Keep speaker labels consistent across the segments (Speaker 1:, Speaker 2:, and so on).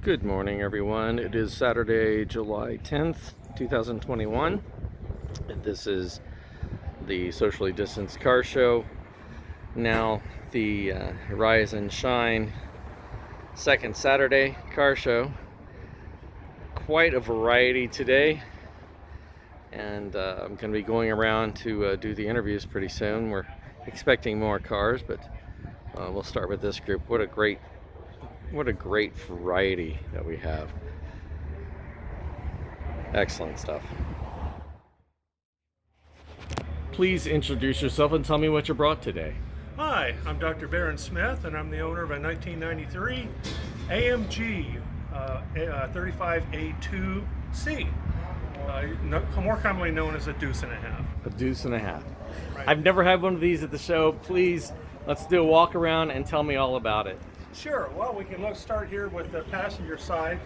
Speaker 1: Good morning, everyone. It is Saturday, July 10th, 2021, and this is the socially distanced car show. Now, the Rise and Shine second Saturday car show. Quite a variety today, and I'm going to be going around to do the interviews pretty soon. We're expecting more cars, but we'll start with this group. What a great variety that we have. Excellent stuff. Please introduce yourself and tell me what you brought today.
Speaker 2: Hi, I'm Dr. Barron Smith, and I'm the owner of a 1993 AMG 35A2C, more commonly known as a deuce and a half.
Speaker 1: A deuce and a half.
Speaker 2: Right.
Speaker 1: I've never had one of these at the show. Please, let's do a walk around and tell me all about it.
Speaker 2: Sure. Well, we can start here with the passenger side,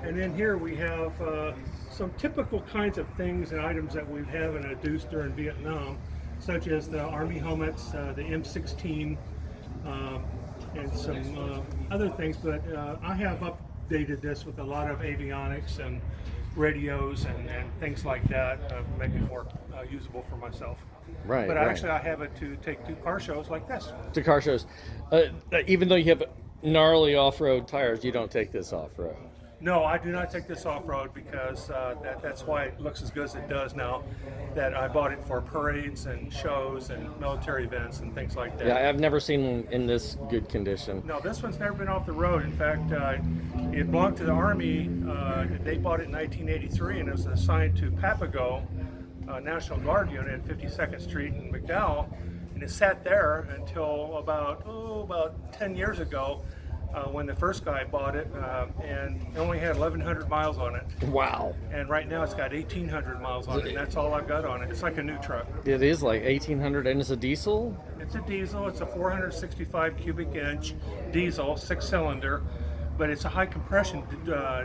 Speaker 2: and then here we have some typical kinds of things and items that we have in a deuce during Vietnam, such as the Army helmets, the M16, and some other things. But I have updated this with a lot of avionics and radios and things like that, make it more usable for myself.
Speaker 1: Right.
Speaker 2: But
Speaker 1: right.
Speaker 2: actually, I have it to take to car shows like this.
Speaker 1: To car shows. Even though you have gnarly off-road tires, you don't take this off-road.
Speaker 2: No, I do not take this off-road because that's why it looks as good as it does now, that I bought it for parades and shows and military events and things like that.
Speaker 1: Yeah, I've never seen one in this good condition.
Speaker 2: No, this one's never been off the road. In fact, it belonged to the Army. They bought it in 1983 and it was assigned to Papago National Guard unit at 52nd Street in McDowell. And it sat there until about 10 years ago when the first guy bought it, and it only had 1,100 miles on it.
Speaker 1: Wow.
Speaker 2: And right now it's got 1,800 miles on it, and that's all I've got on it. It's like a new truck.
Speaker 1: It is like 1,800, and it's a diesel?
Speaker 2: It's a diesel. It's a 465 cubic inch diesel, 6-cylinder, but it's a high compression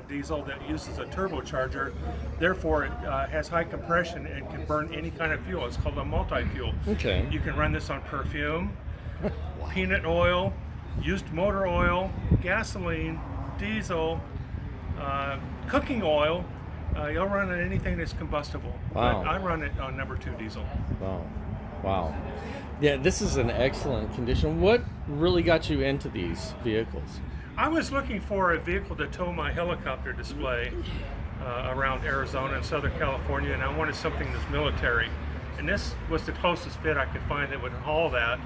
Speaker 2: diesel that uses a turbocharger. Therefore, it has high compression and can burn any kind of fuel. It's called a multi-fuel.
Speaker 1: Okay.
Speaker 2: You can run this on perfume, peanut oil, used motor oil, gasoline, diesel, cooking oil. You'll run on anything that's combustible.
Speaker 1: Wow.
Speaker 2: But I run it on number 2 diesel.
Speaker 1: Wow. Yeah, this is an excellent condition. What really got you into these vehicles?
Speaker 2: I was looking for a vehicle to tow my helicopter display around Arizona and Southern California, and I wanted something that's military. And this was the closest fit I could find that would haul that.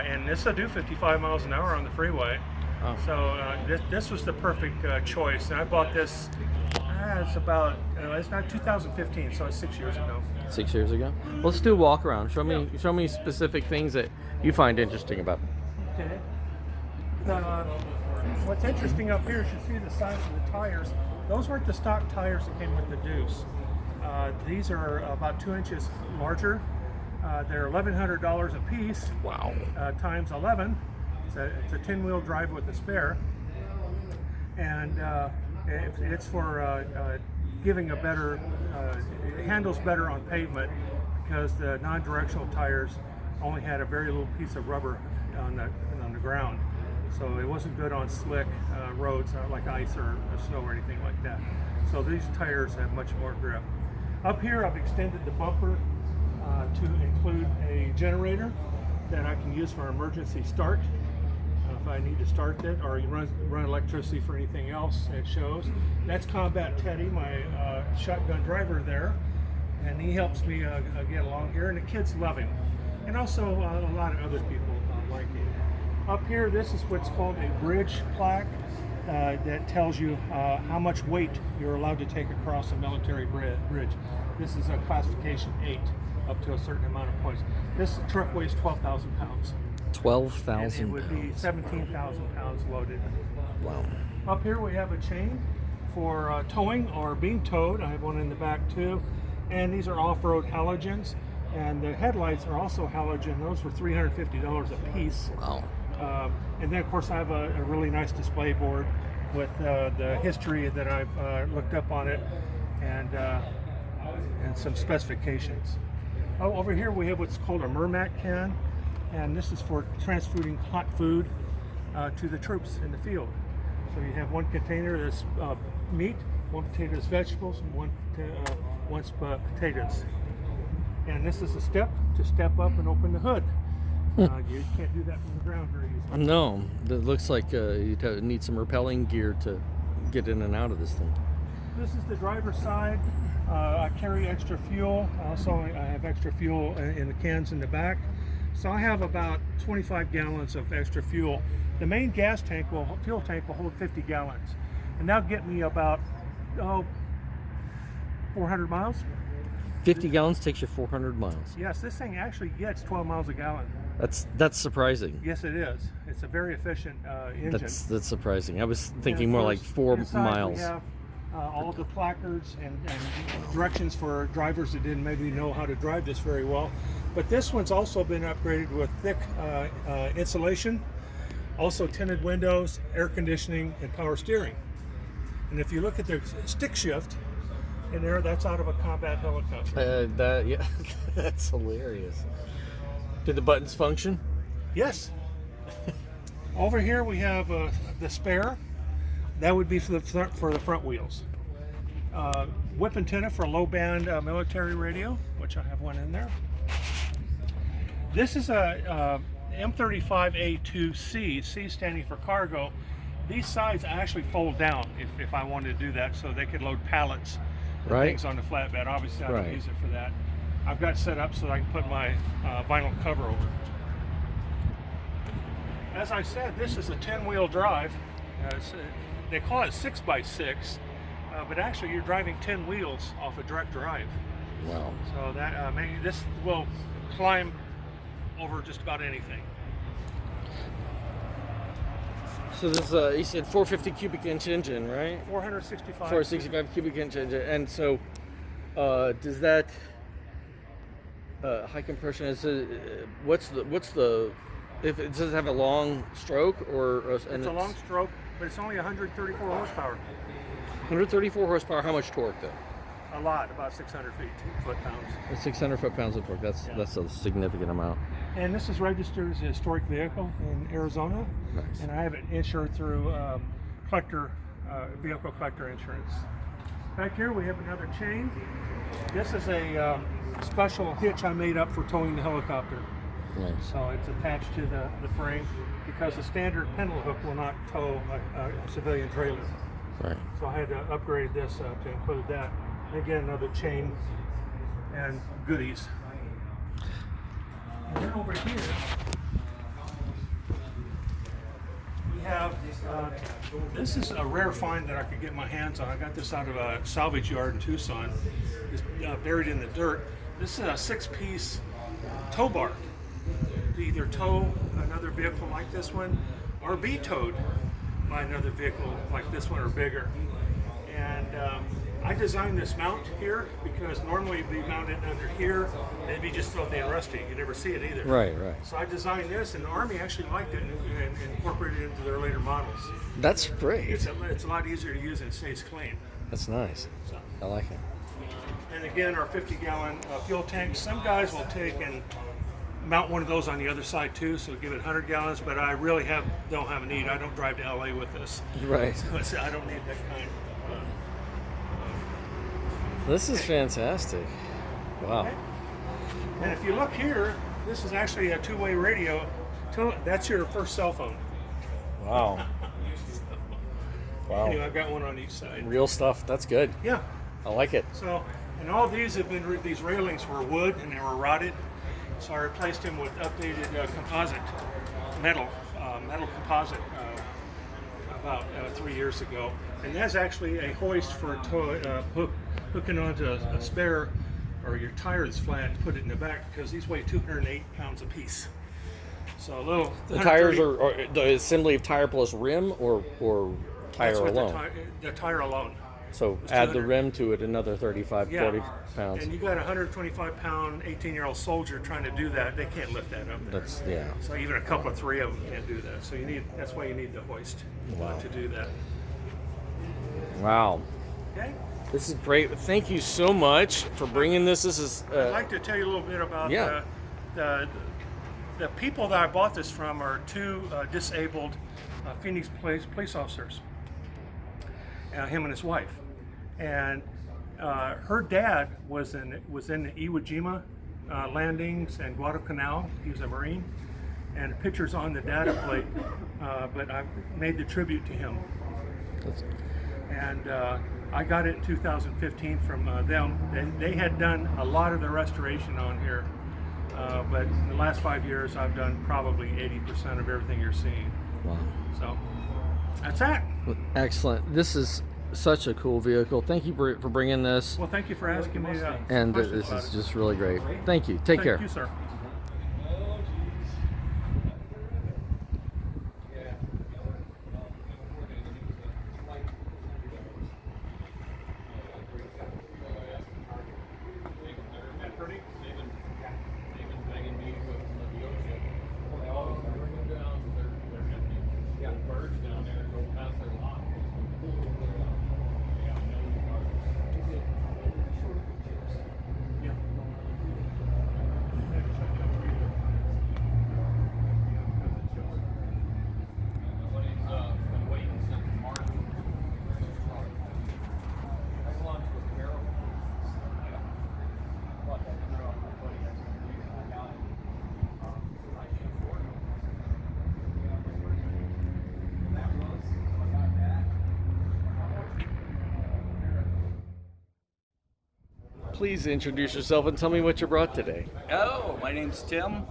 Speaker 2: And this will do 55 miles an hour on the freeway.
Speaker 1: Oh.
Speaker 2: So this was the perfect choice. And I bought this, it's not 2015, so it's 6 years ago.
Speaker 1: 6 years ago? Let's do a walk around. Show me specific things that you find interesting about it.
Speaker 2: Okay. What's interesting up here is you see the size of the tires. Those weren't the stock tires that came with the Deuce. These are about 2 inches larger. They're $1,100 a piece.
Speaker 1: Wow.
Speaker 2: Times 11. It's a 10-wheel drive with a spare, and it's for giving a better. It handles better on pavement because the non-directional tires only had a very little piece of rubber on the ground. So it wasn't good on slick roads like ice or snow or anything like that. So these tires have much more grip. Up here I've extended the bumper to include a generator that I can use for emergency start if I need to start it, or you run electricity for anything else. It shows. That's Combat Teddy, my shotgun driver there, and he helps me get along here, and the kids love him. And also a lot of other people like him. Up here, this is what's called a bridge plaque that tells you how much weight you're allowed to take across a military bridge. This is a classification 8, up to a certain amount of points. This truck weighs 12,000 pounds.
Speaker 1: 12,000
Speaker 2: And it would be 17,000 pounds loaded.
Speaker 1: Wow.
Speaker 2: Up here we have a chain for towing or being towed. I have one in the back too. And these are off-road halogens. And the headlights are also halogen. Those were $350 a piece.
Speaker 1: Wow.
Speaker 2: And then, of course, I have a really nice display board with the history that I've looked up on it and some specifications. Over here we have what's called a Mermac can, and this is for transferring hot food to the troops in the field. So you have one container that's meat, one container is vegetables, and one's potatoes. And this is a step to step up and open the hood. You can't do that from the ground very easily.
Speaker 1: No, it looks like you'd need some rappelling gear to get in and out of this thing.
Speaker 2: This is the driver's side. I carry extra fuel. Also, I have extra fuel in the cans in the back. So I have about 25 gallons of extra fuel. The main fuel tank will hold 50 gallons. And that'll get me about 400 miles.
Speaker 1: 50 gallons takes you 400 miles.
Speaker 2: Yes, this thing actually gets 12 miles a gallon.
Speaker 1: That's surprising.
Speaker 2: Yes, it is. It's a very efficient engine.
Speaker 1: That's surprising. I was thinking more like 4 miles.
Speaker 2: We have all the placards and directions for drivers that didn't maybe know how to drive this very well. But this one's also been upgraded with thick insulation, also tinted windows, air conditioning, and power steering. And if you look at the stick shift in there, that's out of a combat helicopter.
Speaker 1: That's hilarious. Did the buttons function?
Speaker 2: Yes. Over here we have the spare. That would be for the front wheels. Whip antenna for low band military radio, which I have one in there. This is a M35A2C, C standing for cargo. These sides actually fold down if I wanted to do that, so they could load pallets and things on the flatbed. Obviously, I don't use it for that. I've got set up so that I can put my vinyl cover over it. As I said, this is a 10-wheel drive. They call it 6x6, but actually you're driving 10 wheels off a direct drive.
Speaker 1: Wow.
Speaker 2: So that this will climb over just about anything.
Speaker 1: So this you said 450 cubic inch engine, right? 465 cubic inch engine. And so does that high compression is what's the if it does it have a long stroke or
Speaker 2: it's a long stroke, but it's only 134 horsepower.
Speaker 1: 134 horsepower. How much torque though?
Speaker 2: A lot, about 600 foot-pounds.
Speaker 1: 600 foot-pounds of torque. That's a significant amount.
Speaker 2: And this is registered as a historic vehicle in Arizona.
Speaker 1: Nice.
Speaker 2: And I have it insured through vehicle collector insurance. Back here we have another chain. This is a special hitch I made up for towing the helicopter.
Speaker 1: Nice.
Speaker 2: So it's attached to the frame because the standard pintle hook will not tow a civilian trailer.
Speaker 1: Right.
Speaker 2: So I had to upgrade this to include that. Again, another chain and goodies. And then over here, we have, this is a rare find that I could get my hands on. I got this out of a salvage yard in Tucson. It's buried in the dirt. This is a 6-piece tow bar to either tow another vehicle like this one or be towed by another vehicle like this one or bigger. And I designed this mount here because normally it'd be mounted under here and it'd be just filthy and rusty. You never see it either.
Speaker 1: Right.
Speaker 2: So I designed this, and the Army actually liked it and incorporated it into their later models.
Speaker 1: That's great.
Speaker 2: It's a lot easier to use and it stays clean.
Speaker 1: That's nice.
Speaker 2: So.
Speaker 1: I like it.
Speaker 2: And again, our 50-gallon fuel tank. Some guys will take and mount one of those on the other side too, so give it 100 gallons. But I really don't have a need. I don't drive to LA with this.
Speaker 1: Right.
Speaker 2: So I don't need that kind.
Speaker 1: This is fantastic. Wow.
Speaker 2: Okay. And if you look here, this is actually a two-way radio. That's your first cell phone.
Speaker 1: Wow. Wow.
Speaker 2: Anyway, I've got one on each side.
Speaker 1: Real stuff. That's good.
Speaker 2: Yeah.
Speaker 1: I like it.
Speaker 2: So, and all these have been, these railings were wood and they were rotted. So I replaced them with updated composite, metal composite about 3 years ago. And that's actually a hoist for hooking onto a spare or your tire that's flat and put it in the back because these weigh 208 pounds a piece. So a little.
Speaker 1: The tires are the assembly of tire plus rim or tire alone?
Speaker 2: The tire alone.
Speaker 1: So add the rim to it, another 35, 40 pounds.
Speaker 2: And you got a 125-pound 18-year-old soldier trying to do that. They can't lift that up there.
Speaker 1: That's, yeah.
Speaker 2: So even a couple of three of them can't do that. So that's why you need the hoist to do that.
Speaker 1: Wow.
Speaker 2: Okay.
Speaker 1: This is great. Thank you so much for bringing this. This is.
Speaker 2: I'd like to tell you a little bit about the people that I bought this from are two disabled Phoenix police officers. him and his wife. And her dad was in the Iwo Jima landings and Guadalcanal. He was a Marine, and pictures on the data plate. But I made the tribute to him. And I got it in 2015 from them. They had done a lot of the restoration on here, but in the last 5 years I've done probably 80% of everything you're seeing.
Speaker 1: Wow.
Speaker 2: So that's that.
Speaker 1: Excellent. This is such a cool vehicle. Thank you for bringing this.
Speaker 2: Well, thank you for asking me.
Speaker 1: And this is just really great. Thank you. Take care.
Speaker 2: Thank you, sir.
Speaker 1: Please introduce yourself and tell me what you brought today.
Speaker 3: Oh, my name's Tim.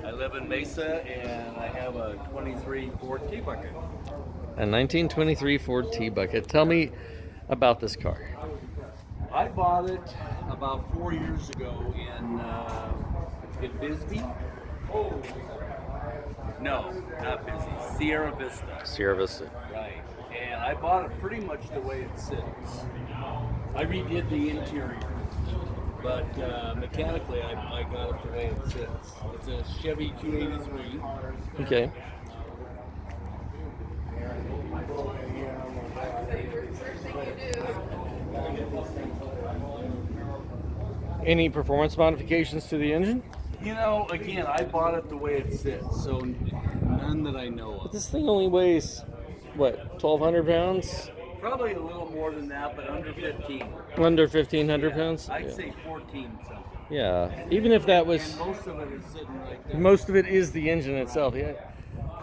Speaker 3: I live in Mesa and I have a 23 Ford T-Bucket.
Speaker 1: A 1923 Ford T-Bucket. Tell me about this car.
Speaker 3: I bought it about 4 years ago in Bisbee. Oh, no, not Bisbee. Sierra Vista.
Speaker 1: Sierra Vista.
Speaker 3: Right. And I bought it pretty much the way it sits. I redid the interior, but mechanically I got it the way it sits. It's a Chevy 283.
Speaker 1: Okay. Any performance modifications to the engine?
Speaker 3: You know, again, I bought it the way it sits, so none that I know of.
Speaker 1: This thing only weighs, what, 1,200 pounds?
Speaker 3: Probably a little more than that, but under 15.
Speaker 1: Under 1,500 pounds?
Speaker 3: I'd
Speaker 1: Yeah.
Speaker 3: say 14 something.
Speaker 1: Yeah, even if that was,
Speaker 3: And most of it is sitting right there.
Speaker 1: most of it is the engine itself. Yeah.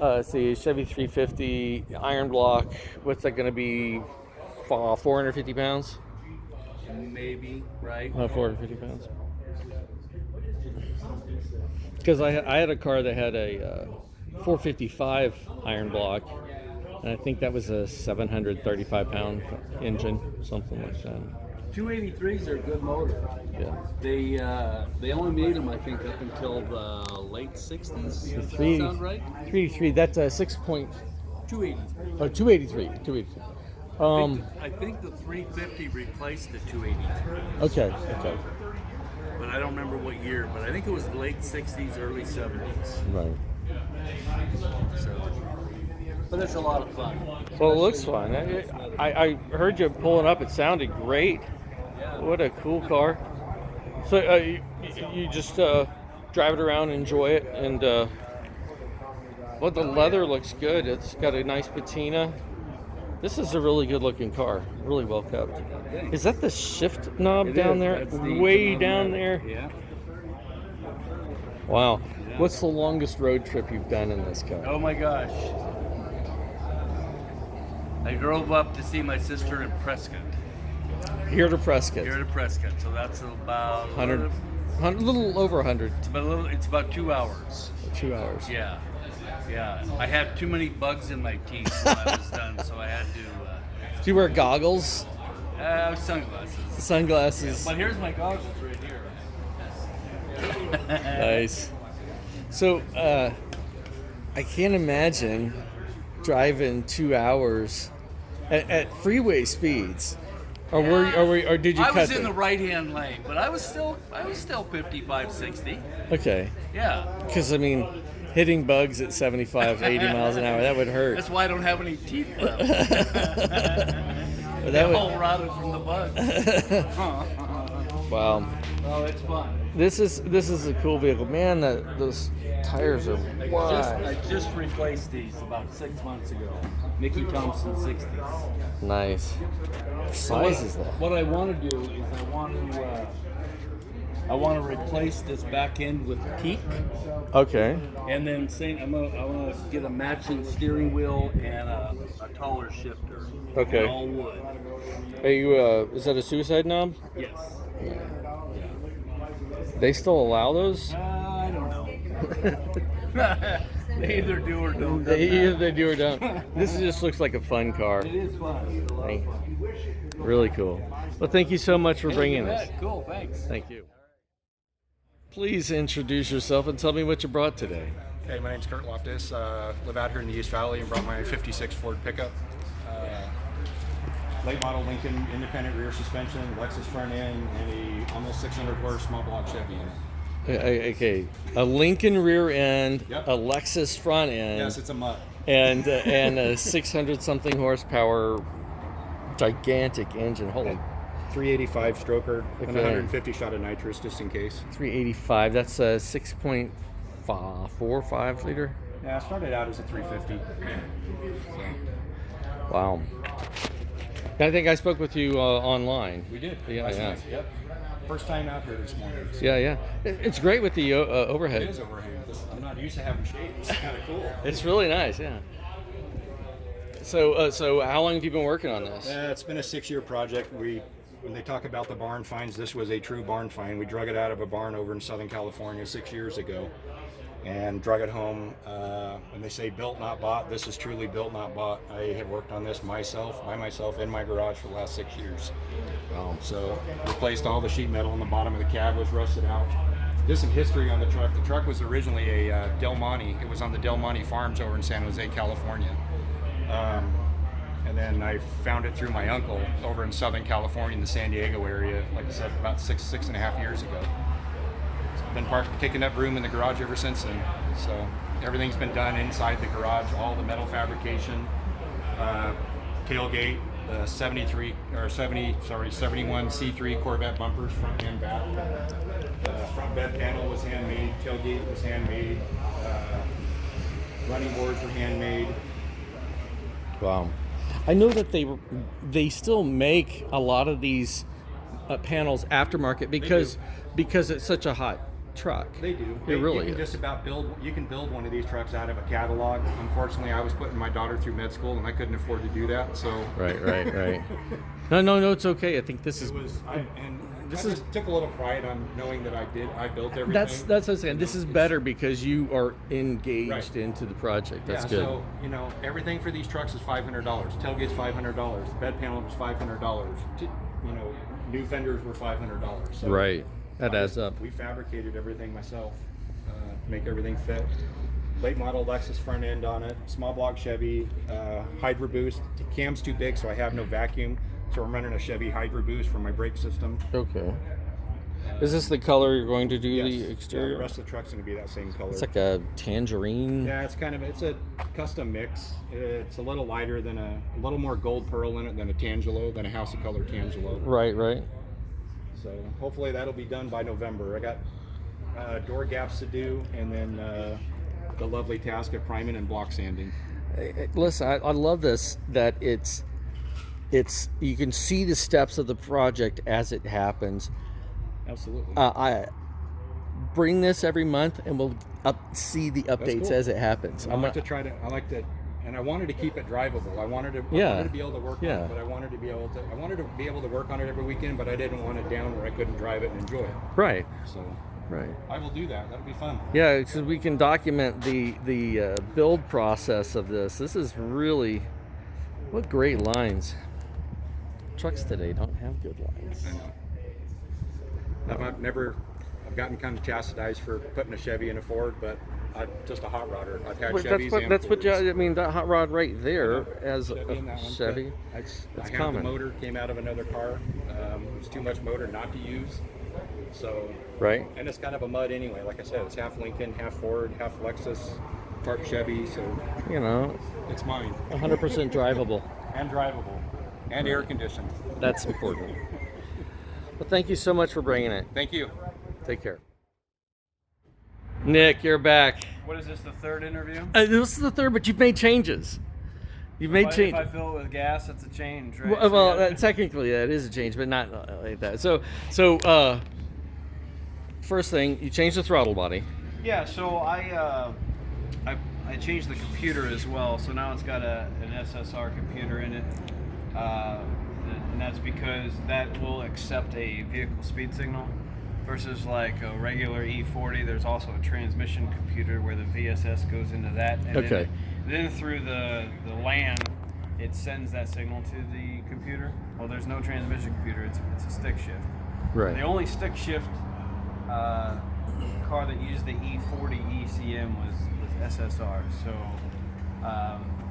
Speaker 1: Let's see, Chevy 350 iron block. What's that going to be? 450 pounds?
Speaker 3: Maybe, right?
Speaker 1: 450 pounds. Because I had a car that had a 455 iron block, and I think that was a 735 pound engine, something like that.
Speaker 3: 283s are a good motor.
Speaker 1: Yeah.
Speaker 3: They only made them, I think, up until the late 60s. Does that sound right?
Speaker 1: 383. That's a 6.
Speaker 3: 283.
Speaker 1: Oh, 283. 283.
Speaker 3: I think the 350 replaced the 283.
Speaker 1: Okay.
Speaker 3: But I don't remember what year, but I think it was late 60s, early 70s.
Speaker 1: Right.
Speaker 3: So, but it's a lot of fun.
Speaker 1: Well, it looks fun. I heard you pulling up. It sounded great.
Speaker 3: Yeah.
Speaker 1: What a cool car. So you just drive it around, enjoy it, and well, the leather looks good. It's got a nice patina. This is a really good looking car. Really well kept. Is that the shift knob
Speaker 3: It
Speaker 1: down
Speaker 3: is.
Speaker 1: there?
Speaker 3: That's the
Speaker 1: Way
Speaker 3: knob
Speaker 1: down
Speaker 3: there.
Speaker 1: there?
Speaker 3: Yeah.
Speaker 1: Wow.
Speaker 3: Yeah.
Speaker 1: What's the longest road trip you've done in this car?
Speaker 3: Oh my gosh. I drove up to see my sister in Prescott.
Speaker 1: Here to Prescott.
Speaker 3: Here to Prescott, so that's about
Speaker 1: 100, a little over 100.
Speaker 3: It's about 2 hours.
Speaker 1: 2 hours.
Speaker 3: Yeah. I had too many bugs in my teeth when I was done, so I had to.
Speaker 1: Do you wear goggles?
Speaker 3: Sunglasses.
Speaker 1: Sunglasses.
Speaker 3: But here's my goggles right here.
Speaker 1: Nice. So, I can't imagine driving 2 hours at freeway speeds. Or did you cut
Speaker 3: I was in
Speaker 1: them?
Speaker 3: the right-hand lane, but I was still 55, 60.
Speaker 1: Okay.
Speaker 3: Yeah.
Speaker 1: Because, I mean, hitting bugs at 75, 80 miles an hour, that would hurt.
Speaker 3: That's why I don't have any teeth left.
Speaker 1: But
Speaker 3: They're all rotted from the bugs.
Speaker 1: Wow.
Speaker 3: Oh, it's fun.
Speaker 1: This is a cool vehicle, man. Those tires are wide.
Speaker 3: I just replaced these about 6 months ago. Mickey Thompson 60s.
Speaker 1: Nice. What size is that?
Speaker 3: What I want to do is I want to replace this back end with teak,
Speaker 1: Okay.
Speaker 3: and then I want to get a matching steering wheel and a taller shifter.
Speaker 1: Okay.
Speaker 3: And all wood.
Speaker 1: Are you? Is that a suicide knob?
Speaker 3: Yes.
Speaker 1: They still allow those?
Speaker 3: I don't know. They either do or don't.
Speaker 1: They do or don't. This just looks like a fun car.
Speaker 3: It is fun. It's a lot of fun.
Speaker 1: Really cool. Well, thank you so much for bringing this.
Speaker 3: Cool. Thanks.
Speaker 1: Thank you. Please introduce yourself and tell me what you brought today.
Speaker 4: Hey, my name's Kurt Loftus. Live out here in the East Valley and brought my 56 Ford pickup. Late model Lincoln independent rear suspension, Lexus front end, and a almost 600 horse small block Chevy in it.
Speaker 1: Okay, a Lincoln rear end,
Speaker 4: Yep.
Speaker 1: a Lexus front end,
Speaker 4: Yes, it's a mutt.
Speaker 1: and a 600 something horsepower gigantic engine. Holy,
Speaker 4: 385 stroker and
Speaker 1: Okay.
Speaker 4: 150 shot of nitrous just in case.
Speaker 1: 385. That's a 6.45 liter.
Speaker 4: Yeah, I started out as a 350.
Speaker 1: Wow. I think I spoke with you online.
Speaker 4: We did.
Speaker 1: Yeah,
Speaker 4: last
Speaker 1: yeah.
Speaker 4: night. Yep. First time out here this morning.
Speaker 1: Yeah. It's great with the overhead.
Speaker 4: It is overhang. I'm not used to having shade. It's kind of cool.
Speaker 1: It's really nice, yeah. So how long have you been working on this?
Speaker 4: It's been a 6-year project. When they talk about the barn finds, this was a true barn find. We drug it out of a barn over in Southern California 6 years ago and drug it home. When they say built, not bought, this is truly built, not bought. I have worked on this by myself in my garage for the last 6 years. So replaced all the sheet metal on the bottom of the cab, was rusted out. Just some history on the truck. The truck was originally a Del Monte. It was on the Del Monte Farms over in San Jose, California. And then I found it through my uncle over in Southern California in the San Diego area, like I said, about six and a half years ago. It's been taking up room in the garage ever since then. So everything's been done inside the garage, all the metal fabrication, tailgate, 71 C3 Corvette bumpers, front and back. Front bed panel was handmade, tailgate was handmade, running boards were handmade.
Speaker 1: Wow. I know that they still make a lot of these panels aftermarket because it's such a hot truck.
Speaker 4: They do.
Speaker 1: It really
Speaker 4: you can
Speaker 1: is.
Speaker 4: just about you can build one of these trucks out of a catalog. Unfortunately, I was putting my daughter through med school and I couldn't afford to do that. So
Speaker 1: Right. No, it's okay. I think this is.
Speaker 4: This is took a little pride on knowing that I built everything.
Speaker 1: That's what I'm saying. This is better because you are engaged
Speaker 4: Right.
Speaker 1: into the project. That's good.
Speaker 4: So everything for these trucks is $500. Tailgate's $500. The bed panel was $500. New fenders were $500. So
Speaker 1: Right. That adds up.
Speaker 4: We fabricated everything myself, to make everything fit. Late model Lexus front end on it, small block Chevy, Hydra Boost. The cam's too big, so I have no vacuum. So I'm running a Chevy Hydra Boost for my brake system.
Speaker 1: Okay. Is this the color you're going to do
Speaker 4: Yes.
Speaker 1: the exterior?
Speaker 4: Yeah, the rest of the truck's going to be that same color.
Speaker 1: It's like a tangerine.
Speaker 4: Yeah, it's a custom mix. It's a little lighter than a little more gold pearl in it than a Tangelo, than a House of Color Tangelo.
Speaker 1: Right.
Speaker 4: So hopefully that'll be done by November. I got door gaps to do, and then the lovely task of priming and block sanding.
Speaker 1: Listen, I love this, that it's you can see the steps of the project as it happens.
Speaker 4: Absolutely.
Speaker 1: I bring this every month and we'll see the updates
Speaker 4: cool.
Speaker 1: as it happens.
Speaker 4: I wanted to keep it drivable. I wanted to be able to work on it, but I wanted to be able to work on it every weekend, but I didn't want it down where I couldn't drive it and enjoy it.
Speaker 1: Right.
Speaker 4: So
Speaker 1: Right.
Speaker 4: I will do that. That'll be fun.
Speaker 1: Yeah, because we can document the build process of this. This is really, what great lines. Trucks today don't have good lines.
Speaker 4: I know. I've gotten kind of chastised for putting a Chevy in a Ford, but I'm just a hot rodder. I've had Chevys and
Speaker 1: That's what
Speaker 4: Fords.
Speaker 1: I mean. That hot rod right there as
Speaker 4: Chevy in that
Speaker 1: a
Speaker 4: one,
Speaker 1: Chevy.
Speaker 4: but I had
Speaker 1: common.
Speaker 4: the motor came out of another car. It was too much motor not to use. So
Speaker 1: Right.
Speaker 4: and it's kind of a mud anyway. Like I said, it's half Lincoln, half Ford, half Lexus, part Chevy. So it's mine.
Speaker 1: 100% drivable.
Speaker 4: And drivable and air conditioned.
Speaker 1: That's important. Well, thank you so much for bringing it.
Speaker 5: Thank you.
Speaker 1: Take care. Nick, you're back.
Speaker 6: What is this, the third interview?
Speaker 1: This is the third, but you've made changes. You've made
Speaker 6: If
Speaker 1: changes.
Speaker 6: I fill it with gas, that's a change, right?
Speaker 1: Well, technically that is a change, but not like that. So, first thing, you changed the throttle body.
Speaker 6: yeah. So I changed the computer as well. So now it's got an SSR computer in it, and that's because that will accept a vehicle speed signal versus like a regular E40. There's also a transmission computer where the VSS goes into that. And
Speaker 1: Okay.
Speaker 6: Then through the LAN, it sends that signal to the computer. Well, there's no transmission computer. It's a stick shift.
Speaker 1: Right.
Speaker 6: The only stick shift car that used the E40 ECM was SSR. So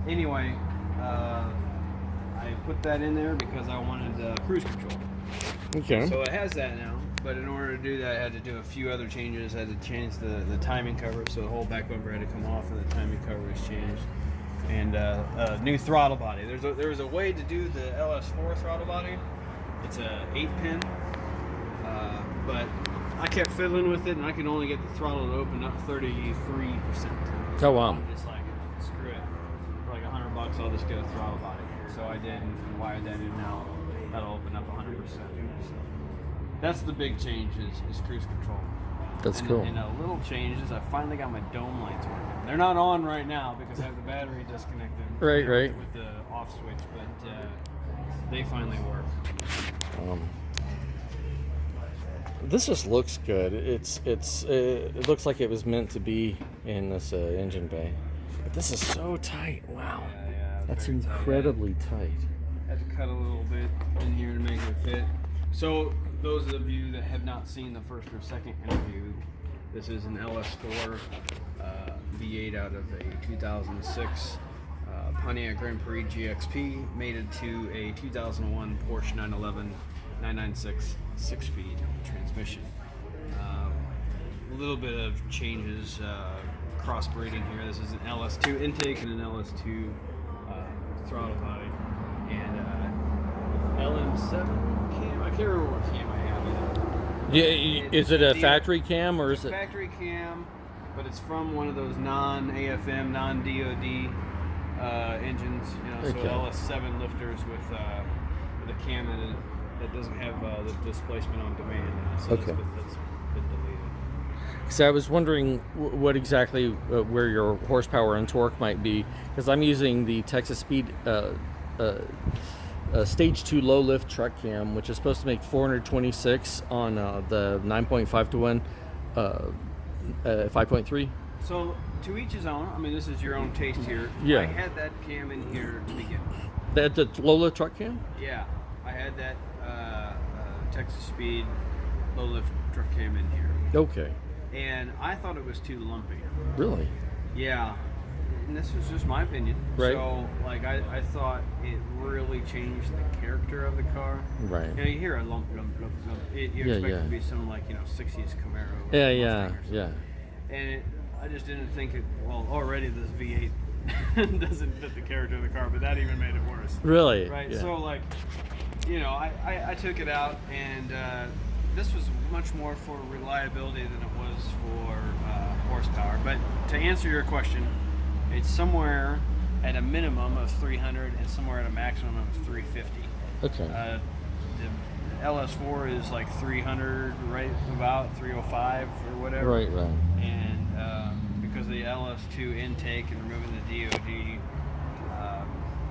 Speaker 6: anyway, I put that in there because I wanted cruise control.
Speaker 1: Okay.
Speaker 6: So it has that now. But in order to do that, I had to do a few other changes. I had to change the timing cover, so the whole back bumper had to come off, and the timing cover was changed. And a new throttle body. There was a way to do the LS4 throttle body. It's a 8-pin, but I kept fiddling with it, and I could only get the throttle to open up 33%.
Speaker 1: Oh wow.
Speaker 6: I'm just like, screw it. For like $100, I'll just get a throttle body. So I did, and wired that in now. That'll open up 100%. So that's the big change is cruise control.
Speaker 1: That's cool.
Speaker 6: And a little change is I finally got my dome lights working. They're not on right now because I have the battery disconnected.
Speaker 1: Right.
Speaker 6: With the off switch, but they finally work.
Speaker 1: This just looks good. It looks like it was meant to be in this engine bay, but this is so tight. Wow.
Speaker 6: Yeah,
Speaker 1: That's
Speaker 6: very tight.
Speaker 1: incredibly tight.
Speaker 6: Had to cut a little bit in here to make it fit. So those of you that have not seen the first or second interview, this is an LS4 V8 out of a 2006 Pontiac Grand Prix GXP, mated to a 2001 Porsche 911 996 6-speed transmission. A little bit of changes, crossbreeding here. This is an LS2 intake and an LS2 throttle body, and LM7 cam. I can't remember what cam I have yet.
Speaker 1: Yeah, is it a factory cam or is it?
Speaker 6: Factory cam, but it's from one of those non-AFM, non-DOD engines. You know,
Speaker 1: Okay.
Speaker 6: so LS7 lifters with a cam in it that doesn't have the displacement on demand. So
Speaker 1: Okay.
Speaker 6: that's been deleted.
Speaker 1: So I was wondering what exactly where your horsepower and torque might be, because I'm using the Texas Speed Stage 2 low lift truck cam, which is supposed to make 426 on the 9.5 to 1 5.3.
Speaker 6: So to each his own. I mean, this is your own taste here.
Speaker 1: Yeah.
Speaker 6: I had that cam in here to begin with.
Speaker 1: The low lift truck cam?
Speaker 6: Yeah, I had that Texas Speed low lift truck cam in here,
Speaker 1: Okay.
Speaker 6: and I thought it was too lumpy.
Speaker 1: Really?
Speaker 6: Yeah, and this was just my opinion.
Speaker 1: Right.
Speaker 6: So, like, I thought it really changed the character of the car.
Speaker 1: Right.
Speaker 6: You know, you hear a lump. You
Speaker 1: Yeah,
Speaker 6: expect
Speaker 1: yeah.
Speaker 6: it to be some, like, 60s Camaro. Or
Speaker 1: Yeah.
Speaker 6: Mustang or something.
Speaker 1: Yeah.
Speaker 6: And I just didn't think it. Well, already this V8 doesn't fit the character of the car, but that even made it worse.
Speaker 1: Really?
Speaker 6: Right.
Speaker 1: Yeah.
Speaker 6: So, like, you know, I took it out, and this was much more for reliability than it was for horsepower. But to answer your question, it's somewhere at a minimum of 300 and somewhere at a maximum of 350.
Speaker 1: Okay.
Speaker 6: The LS4 is like 300, right about 305 or whatever.
Speaker 1: Right.
Speaker 6: And because of the LS2 intake and removing the DOD,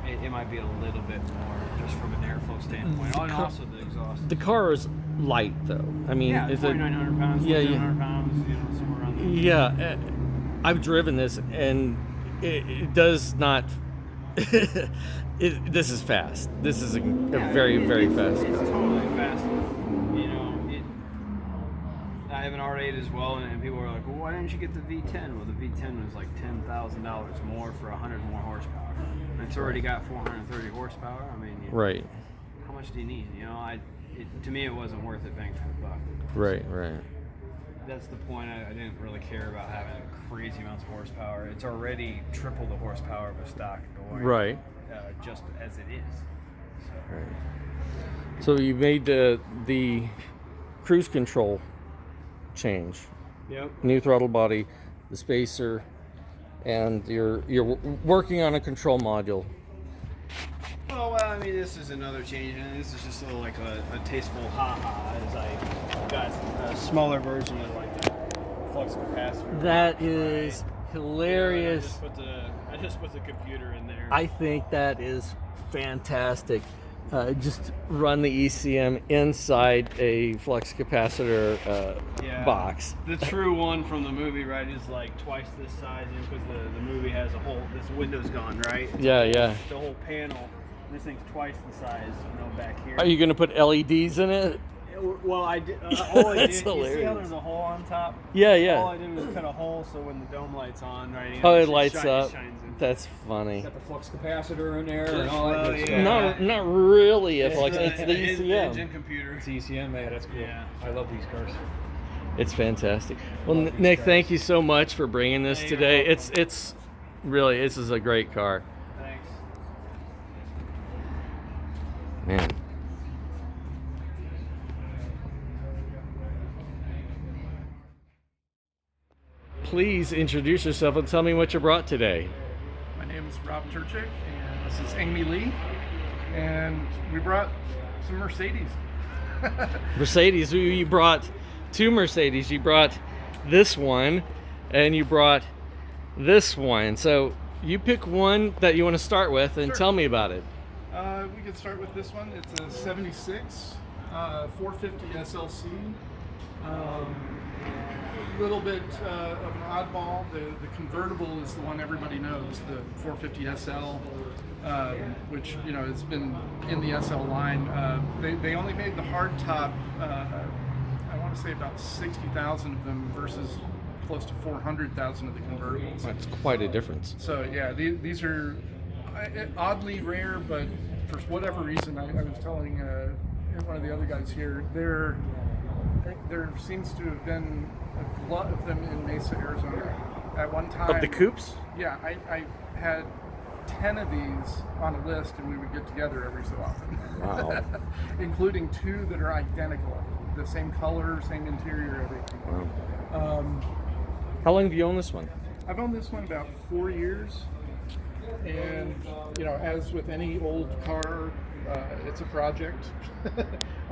Speaker 6: it might be a little bit more just from an airflow standpoint. And also the exhaust.
Speaker 1: The car is light, though. I mean,
Speaker 6: Yeah,
Speaker 1: is
Speaker 6: 4,900 pounds,
Speaker 1: Yeah,
Speaker 6: 1,400 pounds, you know, somewhere around there.
Speaker 1: Yeah, I've driven this, and it does not. This is fast. This is a very, very fast
Speaker 6: It's
Speaker 1: car.
Speaker 6: totally fast. You know, I have an R8 as well, and people are like, well, why didn't you get the V10? Well, the V10 was like $10,000 more for 100 more horsepower. And it's already got 430 horsepower. I mean,
Speaker 1: Right.
Speaker 6: how much do you need? You know, to me, it wasn't worth it bang for the buck.
Speaker 1: Right.
Speaker 6: That's the point. I didn't really care about having crazy amounts of horsepower. It's already triple the horsepower of a stock going.
Speaker 1: Right.
Speaker 6: Just as it is. So.
Speaker 1: Right. So you made the cruise control change.
Speaker 6: Yep.
Speaker 1: New throttle body, the spacer, and you're working on a control module.
Speaker 6: Oh, well, I mean, this is another change, and this is just a little like a tasteful ha-ha, as I got a smaller version of like the flux capacitor.
Speaker 1: That is hilarious.
Speaker 6: I just put the computer in there.
Speaker 1: I think that is fantastic. Just run the ECM inside a flux capacitor box.
Speaker 6: The true one from the movie, right, is like twice this size, because the movie has this window's gone, right?
Speaker 1: Yeah, yeah.
Speaker 6: The whole panel. This thing's twice the size, back here.
Speaker 1: Are you going to put LEDs in it?
Speaker 6: Well, I did. All I did.
Speaker 1: That's
Speaker 6: You see how
Speaker 1: hilarious.
Speaker 6: there's a hole on top?
Speaker 1: Yeah, yeah.
Speaker 6: All I did was cut a hole so when the dome light's on, right?
Speaker 1: Oh, it lights
Speaker 6: shines,
Speaker 1: up.
Speaker 6: Shines in.
Speaker 1: That's funny.
Speaker 4: Got the flux capacitor in there and all that good
Speaker 6: Yeah.
Speaker 4: stuff.
Speaker 1: Not really a flux. It's the
Speaker 6: engine
Speaker 1: ECM.
Speaker 6: computer.
Speaker 4: It's ECM, man. That's cool.
Speaker 6: Yeah.
Speaker 4: I love these cars.
Speaker 1: It's fantastic. Well, Nick, thank you so much for bringing this
Speaker 6: Hey, you're
Speaker 1: today.
Speaker 6: welcome.
Speaker 1: It's really, this is a great car.
Speaker 6: Thanks.
Speaker 1: Man. Please introduce yourself and tell me what you brought today.
Speaker 2: My name is Rob Turchik, and this is Amy Lee, and we brought some Mercedes.
Speaker 1: Mercedes, you brought two Mercedes. You brought this one and you brought this one. So you pick one that you want to start with and
Speaker 2: Sure.
Speaker 1: tell me about it.
Speaker 2: We could start with this one. It's a 76 450 SLC. A little bit of an oddball. The convertible is the one everybody knows, the 450 SL, which has been in the SL line. They only made the hardtop. I want to say about 60,000 of them versus close to 400,000 of the convertibles.
Speaker 1: That's quite a difference.
Speaker 2: So yeah, these are oddly rare, but for whatever reason, I was telling one of the other guys here, there seems to have been a lot of them in Mesa, Arizona. At one time,
Speaker 1: Of the coupes?
Speaker 2: yeah, I had 10 of these on a list, and we would get together every so often.
Speaker 1: Wow.
Speaker 2: Including two that are identical, the same color, same interior, everything.
Speaker 1: Wow. How long have you owned this one?
Speaker 2: I've owned this one about 4 years, and as with any old car, it's a project,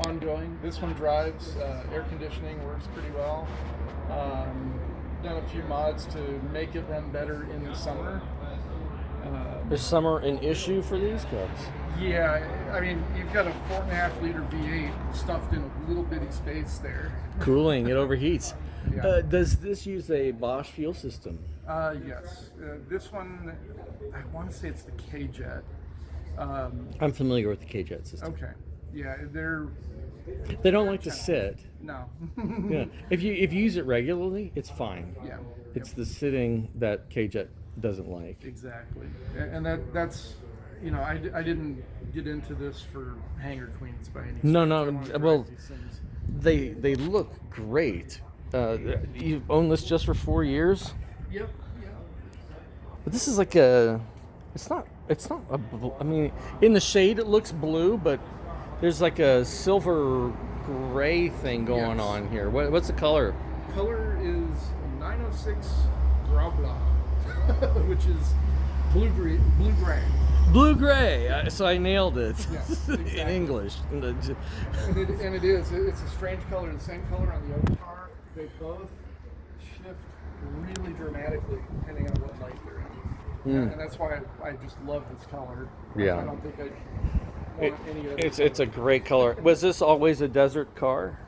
Speaker 2: ongoing. This one drives, air conditioning works pretty well. Done a few mods to make it run better in the summer.
Speaker 1: Is summer an issue for these cars?
Speaker 2: Yeah, I mean, you've got a 4.5 liter V8 stuffed in a little bitty space there.
Speaker 1: Cooling, it overheats.
Speaker 2: Yeah.
Speaker 1: Does this use a Bosch fuel system?
Speaker 2: Yes. This one, I want to say it's the K-Jet.
Speaker 1: I'm familiar with the K-Jet system.
Speaker 2: Okay. Yeah,
Speaker 1: They don't like to sit.
Speaker 2: no.
Speaker 1: Yeah. If you use it regularly, it's fine.
Speaker 2: Yeah.
Speaker 1: It's the sitting that K-Jet doesn't like.
Speaker 2: Exactly. And that's, I didn't get into this for hanger queens by any stretch.
Speaker 1: No,
Speaker 2: I wanted to drive
Speaker 1: well,
Speaker 2: these things.
Speaker 1: they look great. You've owned this just for 4 years,
Speaker 2: Yep. Yeah.
Speaker 1: but this is like a. It's not a. I mean, in the shade it looks blue, but there's like a silver gray thing going
Speaker 2: Yes.
Speaker 1: on here. What's the color?
Speaker 2: Color is 906 Grabla, which is blue gray.
Speaker 1: Blue gray. So I nailed it
Speaker 2: Yes,
Speaker 1: in
Speaker 2: exactly.
Speaker 1: English.
Speaker 2: And it is. It's a strange color. The same color on the other car. They both shift really dramatically depending on what light they're in. And that's why I just love this color.
Speaker 1: Yeah.
Speaker 2: I don't think I want any other.
Speaker 1: It's a great color. Was this always a desert car?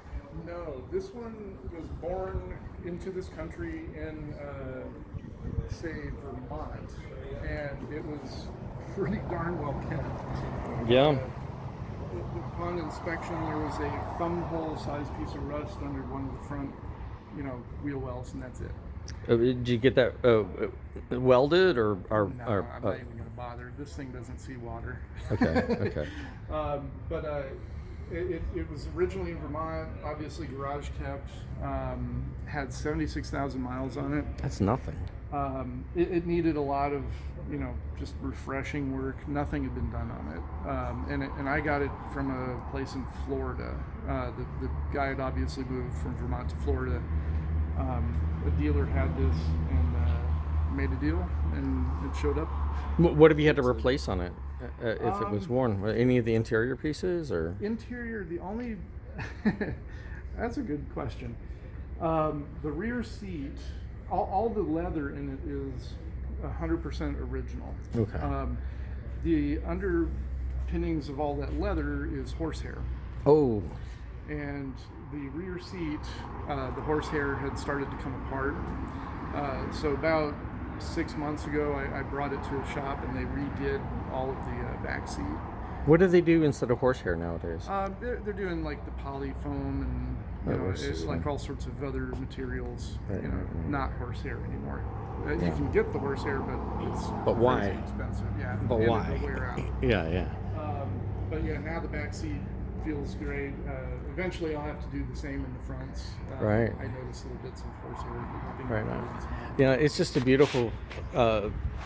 Speaker 2: No, this one was born into this country in, say, Vermont, and it was pretty darn well kept.
Speaker 1: Yeah.
Speaker 2: Upon inspection, there was a thumb hole sized piece of rust under one of the front, wheel wells, and that's it.
Speaker 1: Did you get that welded or?
Speaker 2: No, I'm not even going to bother. This thing doesn't see water.
Speaker 1: Okay.
Speaker 2: But it was originally in Vermont, obviously garage kept, had 76,000 miles on it.
Speaker 1: That's nothing.
Speaker 5: It needed a lot of, just refreshing work. Nothing had been done on it. And I got it from a place in Florida. The guy had obviously moved from Vermont to Florida. A dealer had this and made a deal, and it showed up.
Speaker 1: What have you had to replace on it if it was worn? Any of the interior pieces or?
Speaker 5: Interior, the only... That's a good question. The rear seat, all the leather in it is 100% original.
Speaker 1: Okay.
Speaker 5: The underpinnings of all that leather is horsehair.
Speaker 1: Oh.
Speaker 5: And the rear seat, the horsehair had started to come apart. So about 6 months ago, I brought it to a shop and they redid all of the back seat.
Speaker 1: What do they do instead of horsehair nowadays?
Speaker 5: They're doing like the poly foam and it's like all sorts of other materials. Not horsehair anymore. You can get the horsehair, but it's
Speaker 1: why?
Speaker 5: crazy expensive. Yeah.
Speaker 1: But
Speaker 5: and
Speaker 1: why?
Speaker 5: it'll wear out.
Speaker 1: Yeah.
Speaker 5: But yeah, now the back seat feels great. Eventually, I'll have to do the same in the fronts.
Speaker 1: Right.
Speaker 5: I noticed little bits of horsehair.
Speaker 1: Right on. Yeah, it's just a beautiful,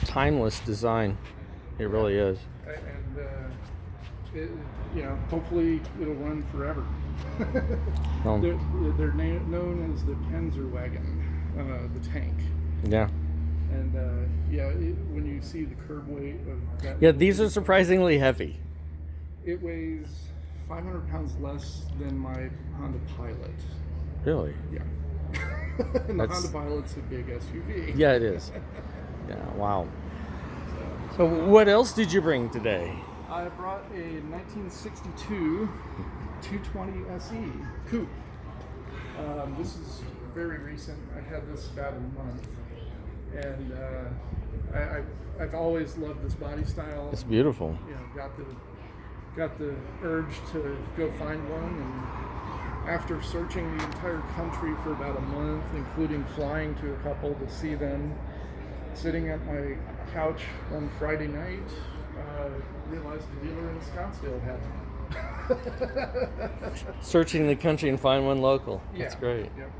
Speaker 1: timeless design. It really is.
Speaker 5: And hopefully it'll run forever.
Speaker 1: Um,
Speaker 5: they're known as the Panzerwagen, the tank.
Speaker 1: Yeah.
Speaker 5: And when you see the curb weight of that,
Speaker 1: Yeah, these are surprisingly heavy.
Speaker 5: It weighs 500 pounds less than my Honda Pilot.
Speaker 1: Really?
Speaker 5: Yeah. And the Honda Pilot's a big SUV.
Speaker 1: Yeah, it is. Yeah. Wow. So, what else did you bring today?
Speaker 5: I brought a 1962 220 SE coupe. This is very recent. I had this about a month, and I've always loved this body style.
Speaker 1: It's beautiful.
Speaker 5: Got the urge to go find one, and after searching the entire country for about a month, including flying to a couple to see them, sitting at my couch one Friday night, realized the dealer in Scottsdale had one.
Speaker 1: Searching the country and find one local. That's great.
Speaker 5: Yep.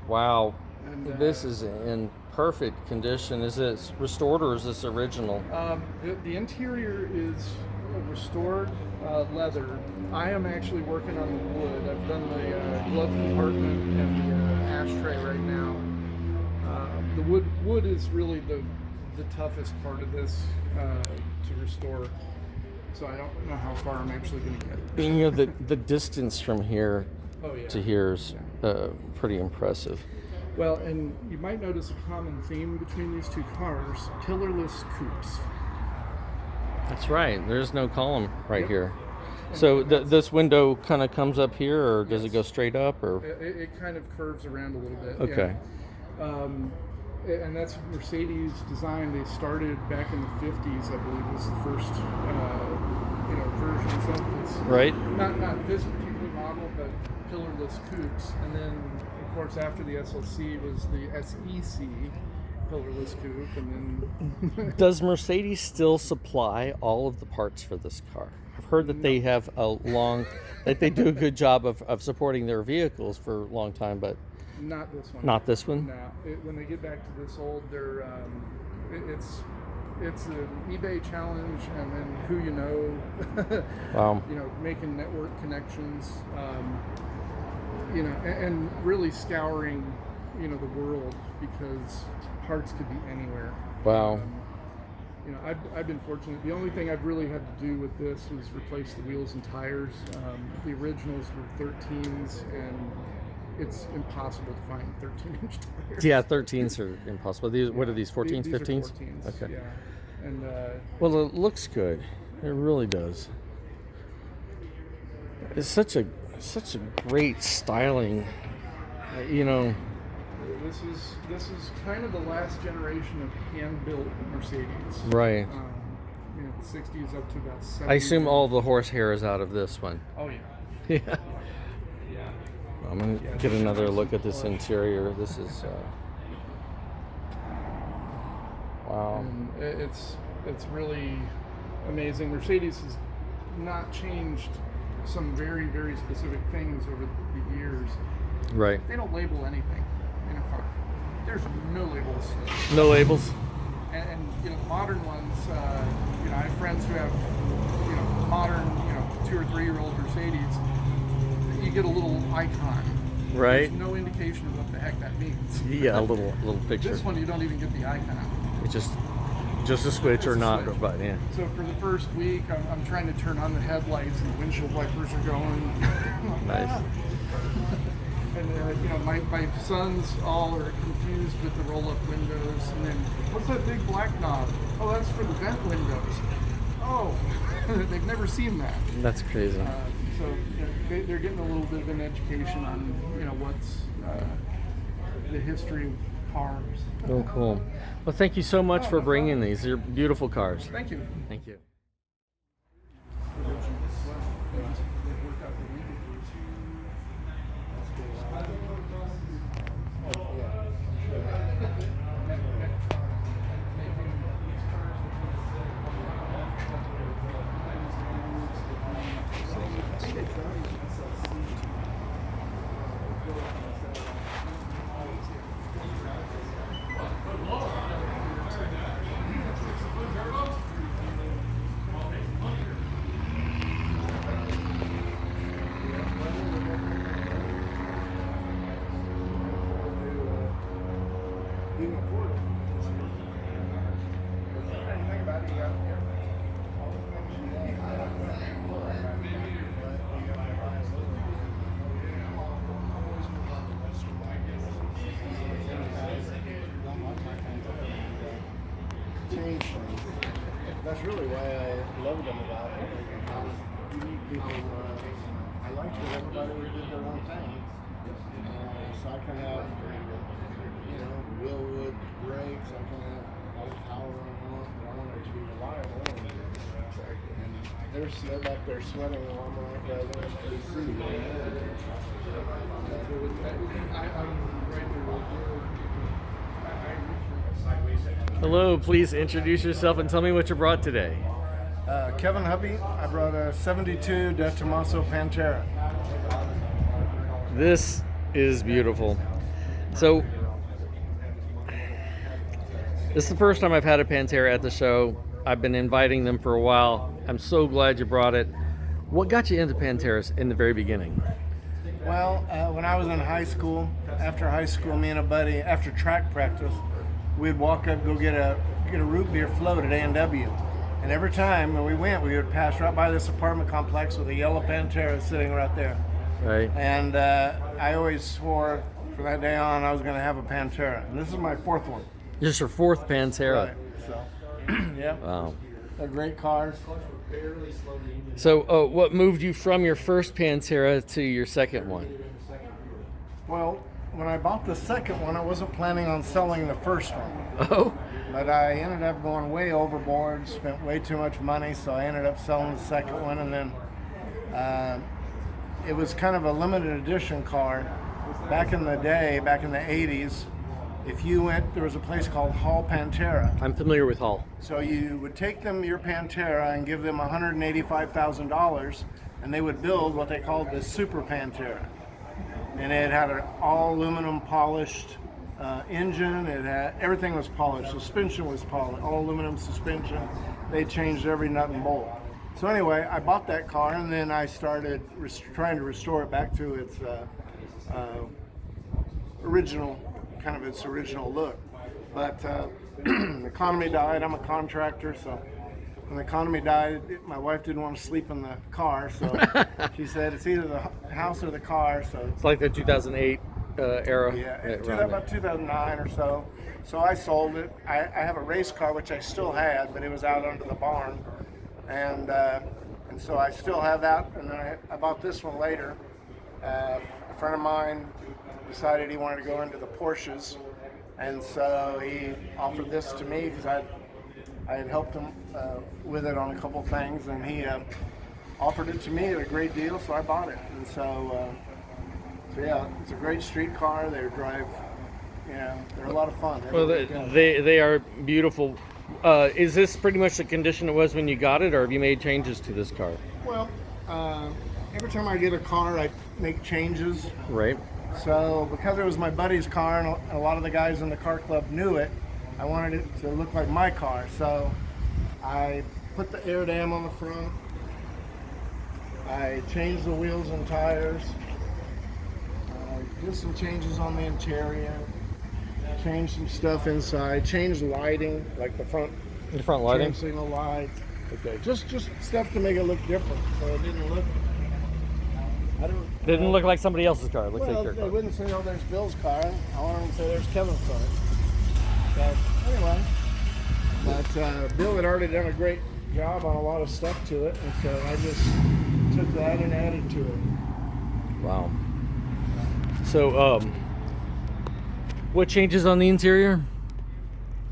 Speaker 1: Wow.
Speaker 5: And,
Speaker 1: this is in perfect condition. Is this restored or is this original?
Speaker 5: The interior is restored leather. I am actually working on the wood. I've done the glove compartment and the ashtray right now. The wood is really the toughest part of this to restore. So I don't know how far I'm actually going to get.
Speaker 1: The distance from here to here is pretty impressive.
Speaker 5: Well, and you might notice a common theme between these two cars: pillarless coupes.
Speaker 1: That's right. There's no column right here. So this window kind of comes up here, or does it go straight up, or?
Speaker 5: It kind of curves around a little bit.
Speaker 1: Okay.
Speaker 5: Yeah. And that's Mercedes design. They started back in the 50s, I believe, was the first versions of this.
Speaker 1: Right.
Speaker 5: Not this particular model, but pillarless coupes. And then, of course, after the SLC was the SEC pillarless coupe, and then.
Speaker 1: Does Mercedes still supply all of the parts for this car? I've heard that they have that they do a good job of supporting their vehicles for a long time, but.
Speaker 5: Not this one.
Speaker 1: Not this one?
Speaker 5: No. When they get back to this old, they're it's an eBay challenge, and then who you know.
Speaker 1: Wow.
Speaker 5: Making network connections. And really scouring, the world, because parts could be anywhere.
Speaker 1: Wow.
Speaker 5: I've been fortunate. The only thing I've really had to do with this was replace the wheels and tires. The originals were 13s, and it's impossible to find 13-inch tires.
Speaker 1: Yeah, 13s are impossible. What are these, 14s,
Speaker 5: These
Speaker 1: 15s?
Speaker 5: Are 14s,
Speaker 1: okay.
Speaker 5: Yeah. And
Speaker 1: well, it looks good. It really does. It's such a great styling.
Speaker 5: This is kind of the last generation of hand-built Mercedes.
Speaker 1: Right.
Speaker 5: The 60s up to about 70s.
Speaker 1: I assume all the horsehair is out of this one.
Speaker 5: Oh yeah.
Speaker 1: Yeah. I'm going to get another look at this interior. This is, wow.
Speaker 5: And it's really amazing. Mercedes has not changed some very, very specific things over the years.
Speaker 1: Right.
Speaker 5: They don't label anything in a car. there's no labels.
Speaker 1: No labels.
Speaker 5: And you know, modern ones, you know, I have friends who have, you know, modern, you know, 2 or 3 year old Mercedes. You get a little icon.
Speaker 1: Right.
Speaker 5: There's no indication of what the heck that means.
Speaker 1: Yeah, a little picture.
Speaker 5: This one, you don't even get the icon.
Speaker 1: It's just a switch or
Speaker 5: It's a
Speaker 1: not,
Speaker 5: switch.
Speaker 1: but yeah.
Speaker 5: So for the first week, I'm trying to turn on the headlights and the windshield wipers are going.
Speaker 1: Nice.
Speaker 5: And you know, my sons all are confused with the roll-up windows. And then, what's that big black knob? Oh, that's for the vent windows. Oh, they've never seen that.
Speaker 1: That's crazy.
Speaker 5: So you know, they're getting a little bit of an education on, you know, what's the history of cars.
Speaker 1: Oh, cool. Well, thank you so much for bringing these. They're beautiful cars.
Speaker 5: Thank you.
Speaker 1: Thank you.
Speaker 7: Change things. That's really why I love them about it. Because you need people. I like that everybody did their own thing, so I can have, you know, Willwood brakes. I can have all the power I want, but I want it to be reliable. And they're back there sweating while I'm like that SDC.
Speaker 5: I'm right there with you.
Speaker 1: Hello, please introduce yourself and tell me what you brought today.
Speaker 7: Kevin Hubby, I brought a 72 De Tomaso Pantera.
Speaker 1: This is beautiful. So, this is the first time I've had a Pantera at the show. I've been inviting them for a while. I'm so glad you brought it. What got you into Panteras in the very beginning?
Speaker 7: Well, when I was in high school, after high school, me and a buddy, after track practice, we'd walk up, go get a root beer float at A&W. And every time when we went, we would pass right by this apartment complex with a yellow Pantera sitting right there.
Speaker 1: Right.
Speaker 7: And I always swore from that day on I was going to have a Pantera. And this is my 4th one.
Speaker 1: Just your 4th Pantera.
Speaker 7: Right. So, yeah.
Speaker 1: Wow.
Speaker 7: They're great cars.
Speaker 1: So, what moved you from your first Pantera to your second one?
Speaker 7: Well, when I bought the second one, I wasn't planning on selling the first one.
Speaker 1: Oh,
Speaker 7: But I ended up going way overboard, spent way too much money, so I ended up selling the second one. And then it was kind of a limited edition car. Back in the day, back in the 80s, if you went, there was a place called Hall Pantera.
Speaker 1: I'm familiar with Hall.
Speaker 7: So you would take them your Pantera and give them $185,000, and they would build what they called the Super Pantera. And it had an all aluminum polished engine. It had everything was polished. Suspension was polished, all aluminum suspension. They changed every nut and bolt. So anyway, I bought that car, and then I started trying to restore it back to its original look. But the economy died. I'm a contractor, so when the economy died, my wife didn't want to sleep in the car, so she said it's either the house or the car. So
Speaker 1: It's like the 2008 era.
Speaker 7: yeah, about 2009 or so. So I sold it. I have a race car which I still had, but it was out under the barn, and so I still have that. And then I bought this one later. A friend of mine decided he wanted to go into the Porsches, and so he offered this to me because I had helped him with it on a couple things, and he offered it to me at a great deal, so I bought it. And so yeah, it's a great street car. They drive, they're a lot of fun.
Speaker 1: Well, they are beautiful. Is this pretty much the condition it was when you got it, or have you made changes to this car?
Speaker 7: Well, every time I get a car, I make changes.
Speaker 1: Right.
Speaker 7: So because it was my buddy's car and a lot of the guys in the car club knew it, I wanted it to look like my car. So I put the air dam on the front. I changed the wheels and tires. Did some changes on the interior. Changed some stuff inside. Changed lighting, like the front
Speaker 1: lighting.
Speaker 7: turn signal lights. Okay, just stuff to make it look different, so it didn't look.
Speaker 1: Didn't look like somebody else's car. It looked
Speaker 7: Well,
Speaker 1: like your
Speaker 7: they
Speaker 1: car.
Speaker 7: wouldn't say, "Oh, there's Bill's car." I want them to say, "There's Kevin's car." So anyway, but Bill had already done a great job on a lot of stuff to it, and so I just took that and added to it.
Speaker 1: Wow. So, what changes on the interior?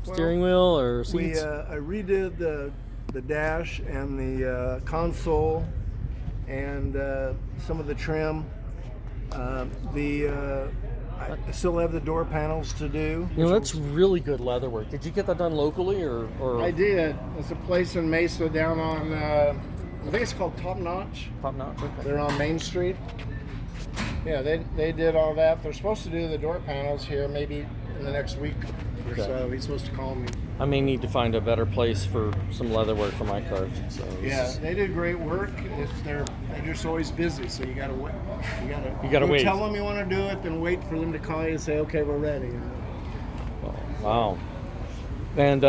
Speaker 1: Steering wheel or seats?
Speaker 7: I redid the dash and the console and some of the trim. I still have the door panels to do.
Speaker 1: You know, that's really good leather work. Did you get that done locally or?
Speaker 7: I did. It's a place in Mesa down on, I think it's called Top Notch.
Speaker 1: Top Notch? Okay.
Speaker 7: They're on Main Street. Yeah, they did all that. They're supposed to do the door panels here maybe in the next week or
Speaker 1: Okay.
Speaker 7: so. He's supposed to call me.
Speaker 1: I may need to find a better place for some leather work for my car. So
Speaker 7: Yeah, they did great work. They're just always busy, so you gotta wait. You
Speaker 1: gotta wait.
Speaker 7: Tell them you want to do it, then wait for them to call you and say, "Okay, we're ready."
Speaker 1: Wow. And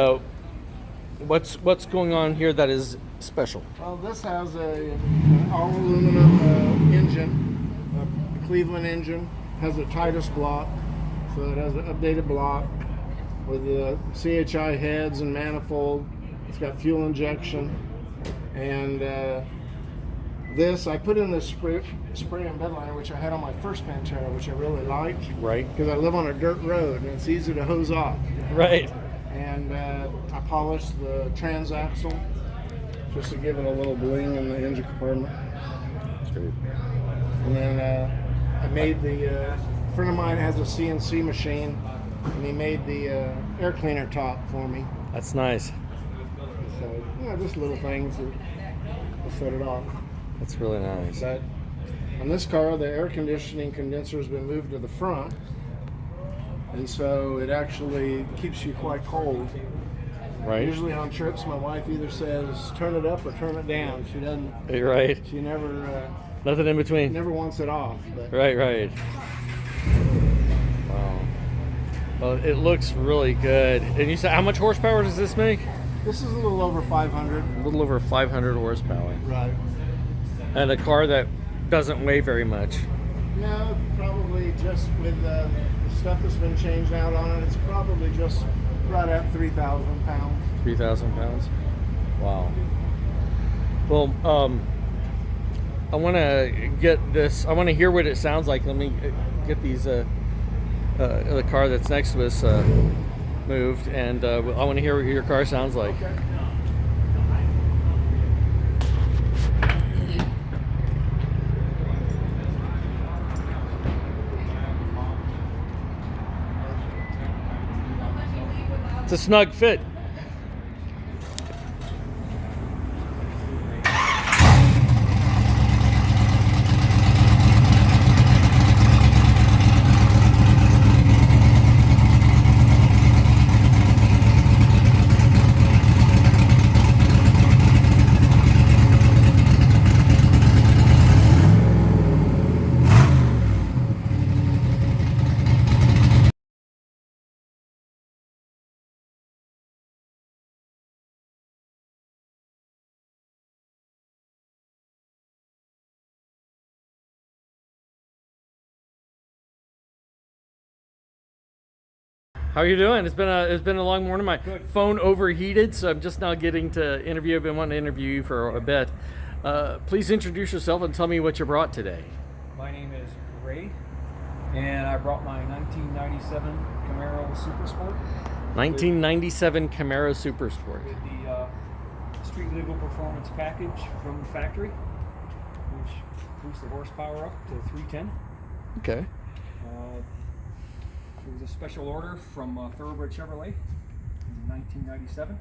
Speaker 1: what's going on here that is special?
Speaker 7: Well, this has an all aluminum engine, a Cleveland engine. Has a Titus block, so it has an updated block with the CHI heads and manifold. It's got fuel injection, and this I put in this spray and bed liner, which I had on my first Pantera, which I really liked.
Speaker 1: Right.
Speaker 7: Because I live on a dirt road and it's easy to hose off.
Speaker 1: Right.
Speaker 7: And I polished the transaxle just to give it a little bling in the engine compartment.
Speaker 1: That's great.
Speaker 7: And then I made a friend of mine has a CNC machine, and he made the air cleaner top for me.
Speaker 1: That's nice.
Speaker 7: So, just little things to set it off.
Speaker 1: That's really nice.
Speaker 7: But on this car, the air conditioning condenser has been moved to the front, and so it actually keeps you quite cold.
Speaker 1: Right.
Speaker 7: Usually on trips, my wife either says turn it up or turn it down. She doesn't.
Speaker 1: You're right.
Speaker 7: She never
Speaker 1: Nothing in between.
Speaker 7: never wants it off. But
Speaker 1: Right. Wow. Well, it looks really good. And you said how much horsepower does this make?
Speaker 7: this is a little over 500.
Speaker 1: A little over 500 horsepower.
Speaker 7: Right.
Speaker 1: And a car that doesn't weigh very much.
Speaker 7: No, probably just with the stuff that's been changed out on it, it's probably just right at 3,000 pounds.
Speaker 1: 3,000 pounds. Wow. Well, I want to get this. I want to hear what it sounds like. Let me get these the car that's next to us moved, and I want to hear what your car sounds like.
Speaker 7: Okay.
Speaker 1: It's a snug fit. How are you doing? It's been a long morning. My phone overheated, so I'm just now getting to interview. I've been wanting to interview you for a bit. Please introduce yourself and tell me what you brought today.
Speaker 8: My name is Ray, and I brought my 1997 Camaro Super Sport
Speaker 1: 1997 Camaro Super Sport.
Speaker 8: with the street legal performance package from the factory, which boosts the horsepower up to 310.
Speaker 1: Okay.
Speaker 8: It was a special order from Thunderbird Chevrolet in 1997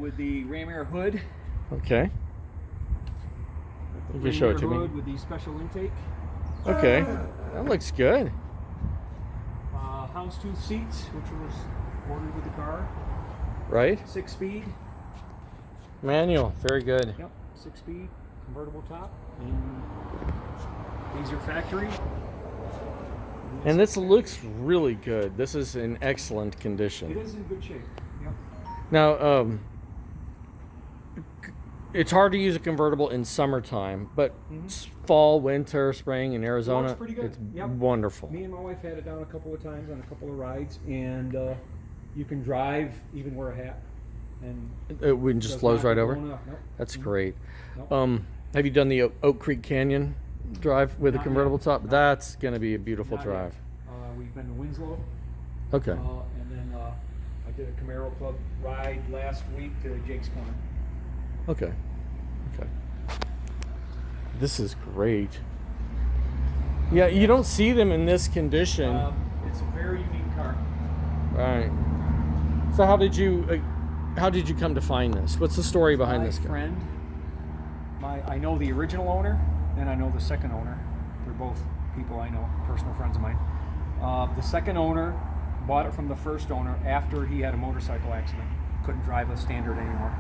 Speaker 8: with the ram air hood.
Speaker 1: Okay. You can show it to me.
Speaker 8: Hood with the special intake.
Speaker 1: Okay, that looks good.
Speaker 8: Houndstooth seats, which was ordered with the car.
Speaker 1: Right?
Speaker 8: 6-speed.
Speaker 1: Manual, very good.
Speaker 8: Yep, 6-speed, convertible top. And these are factory.
Speaker 1: And this looks really good. This is in excellent
Speaker 8: It
Speaker 1: condition.
Speaker 8: is in good shape. Yep.
Speaker 1: Now, it's hard to use a convertible in summertime, but fall, winter, spring in Arizona,
Speaker 8: pretty good.
Speaker 1: it's
Speaker 8: Yep.
Speaker 1: wonderful.
Speaker 8: Me and my wife had it down a couple of times on a couple of rides, and you can drive, even wear a hat, and
Speaker 1: It wind just
Speaker 8: does
Speaker 1: flows
Speaker 8: not
Speaker 1: right
Speaker 8: get
Speaker 1: over.
Speaker 8: blown off. Nope.
Speaker 1: That's great.
Speaker 8: Nope.
Speaker 1: Have you done the Oak Creek Canyon drive with a
Speaker 8: Not
Speaker 1: convertible
Speaker 8: yet.
Speaker 1: top? That's going to be a beautiful
Speaker 8: Not yet.
Speaker 1: drive.
Speaker 8: We've been to Winslow,
Speaker 1: Okay.
Speaker 8: and then I did a Camaro Club ride last week to Jake's Corner.
Speaker 1: Okay. Okay. This is great. Yeah, you don't see them in this condition.
Speaker 8: It's a very unique car.
Speaker 1: Right. So how did you come to find this? What's the story behind this
Speaker 8: My
Speaker 1: car?
Speaker 8: friend, I know the original owner, and I know the second owner. They're both people I know, personal friends of mine. The second owner bought it from the first owner after he had a motorcycle accident. Couldn't drive a standard anymore.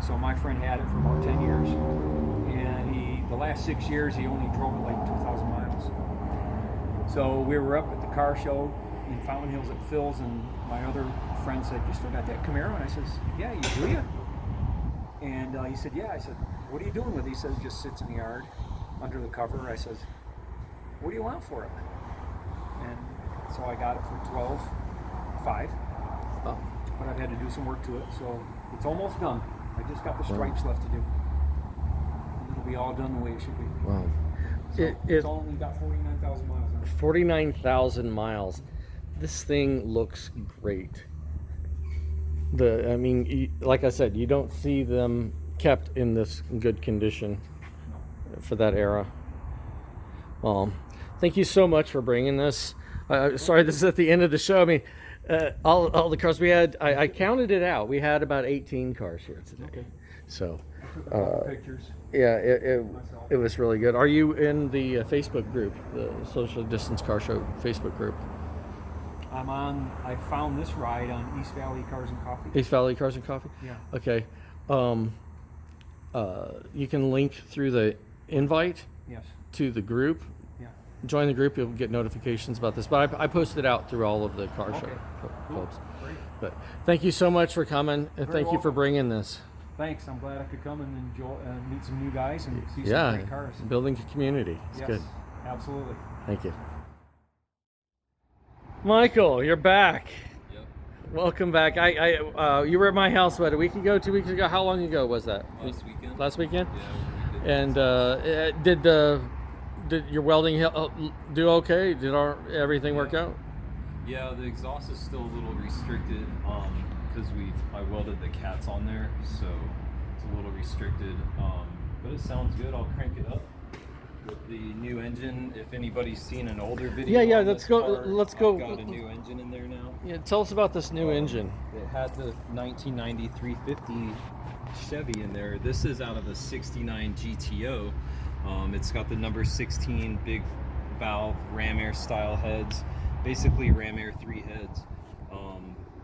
Speaker 8: So my friend had it for about 10 years, and the last 6 years he only drove it like 2,000 miles. So we were up at the car show in Fountain Hills at Phil's, and my other friend said, "You still got that Camaro?" And I says, "Yeah, you do ya?" And he said, "Yeah." I said, "What are you doing with it?" He says, "Just sits in the yard under the cover." I says, "What do you want for it?" And so I got it for $12,500.
Speaker 1: Oh.
Speaker 8: But I've had to do some work to it, so it's almost done. I just got the stripes left to do. And it'll be all done the way it should be.
Speaker 1: Wow.
Speaker 8: So it's only got 49,000 miles on it.
Speaker 1: 49,000 miles. This thing looks great. Like I said, you don't see them kept in this good condition for that era. Well, thank you so much for bringing this. Sorry, this is at the end of the show. I mean, all the cars we had, I counted it out. We had about 18 cars here today.
Speaker 8: Okay.
Speaker 1: So,
Speaker 8: I took a couple pictures.
Speaker 1: yeah, it was really good. Are you in the Facebook group, the Social Distance Car Show Facebook group?
Speaker 8: I found this ride on East Valley Cars and Coffee.
Speaker 1: East Valley Cars and Coffee?
Speaker 8: Yeah.
Speaker 1: Okay. You can link through the invite
Speaker 8: Yes.
Speaker 1: to the group.
Speaker 8: Yeah.
Speaker 1: Join the group, you'll get notifications about this. But I posted out through all of the car show clubs.
Speaker 8: Great.
Speaker 1: But thank you so much for coming, and
Speaker 8: Very
Speaker 1: thank you for
Speaker 8: welcome.
Speaker 1: bringing this.
Speaker 8: Thanks. I'm glad I could come and enjoy, meet some new guys and see some
Speaker 1: Yeah,
Speaker 8: great cars.
Speaker 1: building a community. It's
Speaker 8: Yes,
Speaker 1: good.
Speaker 8: absolutely.
Speaker 1: Thank you. Michael, you're back.
Speaker 9: Yep.
Speaker 1: Welcome back. You were at my house about a week ago, 2 weeks ago. How long ago was that?
Speaker 9: Last weekend.
Speaker 1: Last weekend?
Speaker 9: Yeah. We did.
Speaker 1: And did your welding do okay? Did everything work out?
Speaker 9: Yeah, the exhaust is still a little restricted because I welded the cats on there, so it's a little restricted. But it sounds good. I'll crank it up with the new engine. If anybody's seen an older video,
Speaker 1: Yeah,
Speaker 9: on
Speaker 1: let's
Speaker 9: this
Speaker 1: go-
Speaker 9: car,
Speaker 1: let's go.
Speaker 9: I've got a new engine in there now.
Speaker 1: Yeah, tell us about this new engine.
Speaker 9: It had the 1990 350 Chevy in there. This is out of a 69 GTO. It's got the number 16 big valve ram air style heads, basically ram air 3 heads.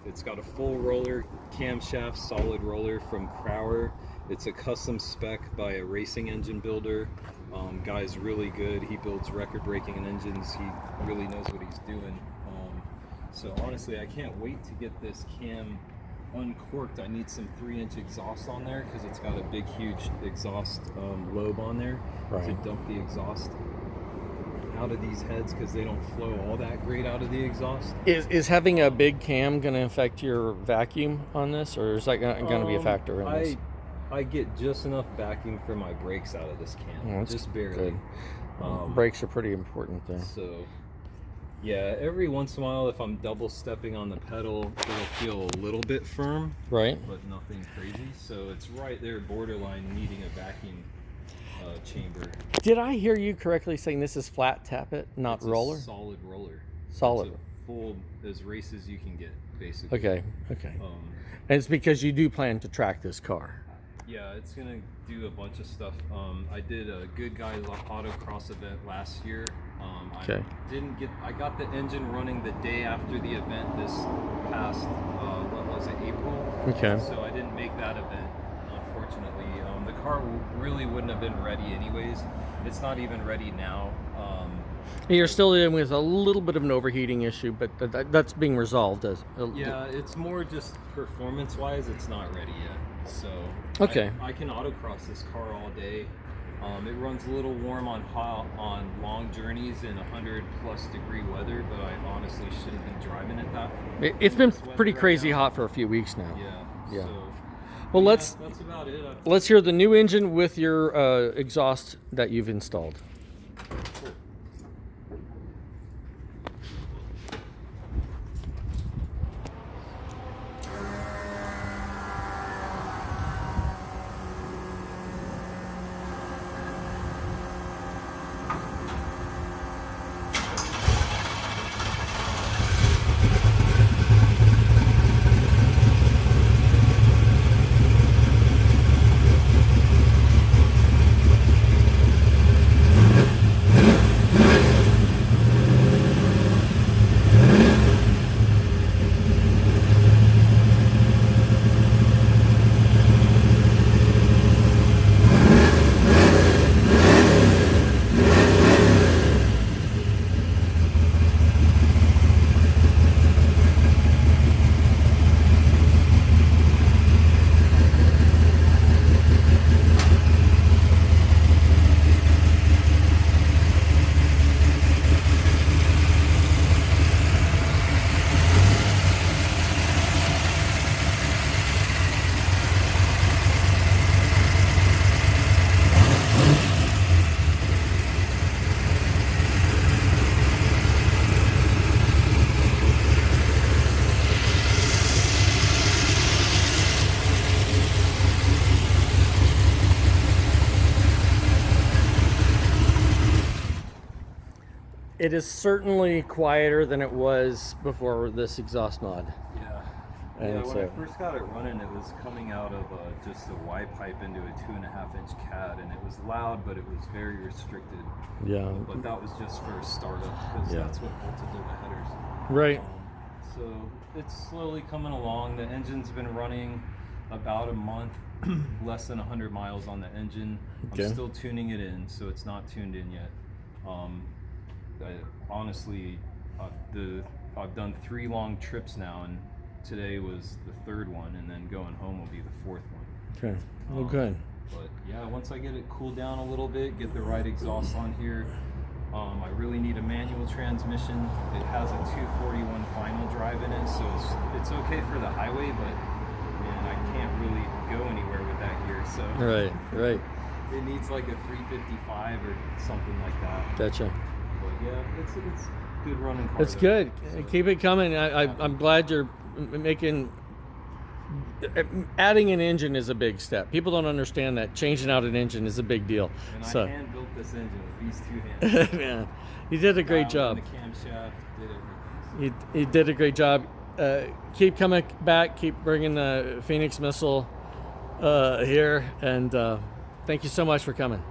Speaker 9: It's got a full roller camshaft, solid roller from Crower. It's a custom spec by a racing engine builder. Guy's really good. He builds record-breaking engines. He really knows what he's doing. So honestly, I can't wait to get this cam uncorked. I need some 3-inch exhaust on there because it's got a big, huge exhaust lobe on there to
Speaker 1: Right.
Speaker 9: dump the exhaust out of these heads because they don't flow all that great out of the exhaust.
Speaker 1: Is having a big cam going to affect your vacuum on this, or is that going to be a factor in this?
Speaker 9: I get just enough vacuum for my brakes out of this cam,
Speaker 1: Oh, that's
Speaker 9: just barely.
Speaker 1: good. Brakes are pretty important there.
Speaker 9: So, yeah, every once in a while, if I'm double stepping on the pedal, it'll feel a little bit firm,
Speaker 1: Right?
Speaker 9: but nothing crazy. So it's right there, borderline needing a vacuum chamber.
Speaker 1: Did I hear you correctly saying this is flat tappet, not
Speaker 9: It's
Speaker 1: roller?
Speaker 9: a solid roller.
Speaker 1: Solid.
Speaker 9: It's a full as race as you can get, basically.
Speaker 1: Okay. And it's because you do plan to track this car.
Speaker 9: Yeah, it's gonna do a bunch of stuff. I did a Good Guys autocross event last year.
Speaker 1: Okay.
Speaker 9: I got the engine running the day after the event this past, what was it, April?
Speaker 1: Okay.
Speaker 9: So I didn't make that event, unfortunately. The car really wouldn't have been ready anyways. It's not even ready now.
Speaker 1: You're still dealing with a little bit of an overheating issue, but that's being resolved.
Speaker 9: Yeah, it's more just performance-wise, it's not ready yet. So
Speaker 1: Okay.
Speaker 9: I can autocross this car all day. It runs a little warm on long journeys in 100+ degree weather, but I honestly shouldn't be driving it that.
Speaker 1: It's been
Speaker 9: this weather
Speaker 1: pretty
Speaker 9: right
Speaker 1: crazy
Speaker 9: now.
Speaker 1: hot for a few weeks now.
Speaker 9: Yeah.
Speaker 1: Yeah.
Speaker 9: So,
Speaker 1: Well,
Speaker 9: yeah,
Speaker 1: let's
Speaker 9: that's about it.
Speaker 1: let's hear the new engine with your exhaust that you've installed. It is certainly quieter than it was before this exhaust mod.
Speaker 9: Yeah.
Speaker 1: And
Speaker 9: Yeah, when
Speaker 1: so-
Speaker 9: I first got it running, it was coming out of just a Y pipe into a 2.5-inch CAD, and it was loud, but it was very restricted.
Speaker 1: Yeah.
Speaker 9: But that was just for startup, because
Speaker 1: Yeah.
Speaker 9: that's what bolted to the headers.
Speaker 1: Right.
Speaker 9: So it's slowly coming along. The engine's been running about a month, less than 100 miles on the engine.
Speaker 1: Okay.
Speaker 9: I'm still tuning it in, so it's not tuned in yet. Honestly, I've done 3 long trips now, and today was the 3rd one, and then going home will be the 4th one.
Speaker 1: Okay. Well, good.
Speaker 9: But yeah, once I get it cooled down a little bit, get the right exhaust on here, I really need a manual transmission. It has a 241 final drive in it, so it's okay for the highway, but man, I can't really go anywhere with that gear. So
Speaker 1: Right. Right.
Speaker 9: it needs like a 355 or something like that.
Speaker 1: Gotcha.
Speaker 9: But yeah, it's good running car.
Speaker 1: It's
Speaker 9: though.
Speaker 1: good.
Speaker 9: So,
Speaker 1: Keep it coming. I'm glad you're making. Adding an engine is a big step. People don't understand that changing out an engine is a big deal.
Speaker 9: and
Speaker 1: So,
Speaker 9: I hand built this engine with these 2 hands.
Speaker 1: yeah, you did a great
Speaker 9: Dialed
Speaker 1: job.
Speaker 9: in the camshaft, did everything.
Speaker 1: You did a great job. Keep coming back. Keep bringing the Phoenix missile here, and thank you so much for coming.